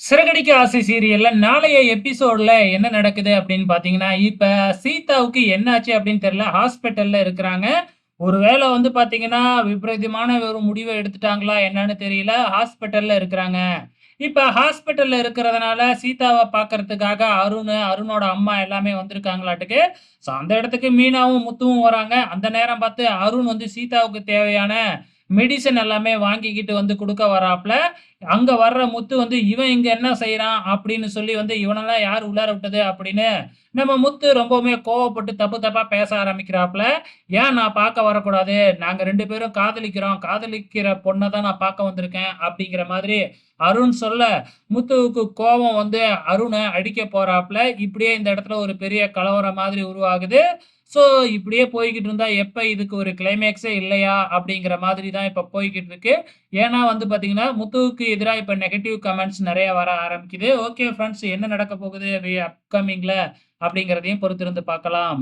சிறகடிக்க ஆசை சீரியல்ல நாளைய எபிசோட்ல என்ன நடக்குது அப்படின்னு பார்த்தீங்கன்னா, இப்ப சீதாவுக்கு என்னாச்சு அப்படின்னு தெரியல. ஹாஸ்பிட்டல்ல இருக்கிறாங்க. ஒருவேள வந்து பார்த்தீங்கன்னா, விபரீதமான ஒரு முடிவ எடுத்துட்டாங்களா என்னன்னு தெரியல. ஹாஸ்பிட்டல்ல இருக்கிறாங்க. இப்ப ஹாஸ்பிட்டல்ல இருக்கிறதுனால சீதாவ பார்க்கறதுக்காக அருணோட அம்மா எல்லாமே வந்திருக்காங்களாட்டுக்கு. ஸோ அந்த இடத்துக்கு மீனாவும், முத்துவும் வராங்க. அந்த நேரம் பார்த்து அருண் வந்து சீதாவுக்கு தேவையான மெடிசின் எல்லாமே வாங்கிக்கிட்டு வந்து குடுக்க வராப்ல. அங்க வர்ற முத்து வந்து, "இவன் இங்க என்ன செய்றான்?" அப்படின்னு சொல்லி வந்து, "இவனெல்லாம் யார் உள்ளார விட்டது?" அப்படின்னு நம்ம முத்து ரொம்பவுமே கோவப்பட்டு தப்பு தப்பா பேச ஆரம்பிக்கிறாப்ல. "ஏன் நான் பார்க்க வரக்கூடாது? நாங்க 2 பேரும் காதலிக்கிறோம். காதலிக்கிற பொண்ண தான் நான் பார்க்க வந்திருக்கேன்." அப்படிங்கிற மாதிரி அருண் சொல்ல, முத்துவுக்கு கோவம் வந்து அருண அடிக்க போறாப்ல. இப்படியே இந்த இடத்துல ஒரு பெரிய கலவரம் மாதிரி உருவாகுது. ஸோ இப்படியே போய்க்கிட்டு இருந்தா, எப்ப இதுக்கு ஒரு கிளைமேக்ஸே இல்லையா? அப்படிங்கிற மாதிரி தான் இப்ப போய்க்கிட்டு இருக்கு. ஏன்னா வந்து பார்த்தீங்கன்னா, முத்துவுக்கு எதிரா இப்ப நெகட்டிவ் கமெண்ட்ஸ் நெறைய வர ஆரம்பிக்குது. ஓகே ஃபிரெண்ட்ஸ், என்ன நடக்க போகுது அப்கமிங்ல அப்படிங்கிறதையும் பொறுத்திருந்து பார்க்கலாம்.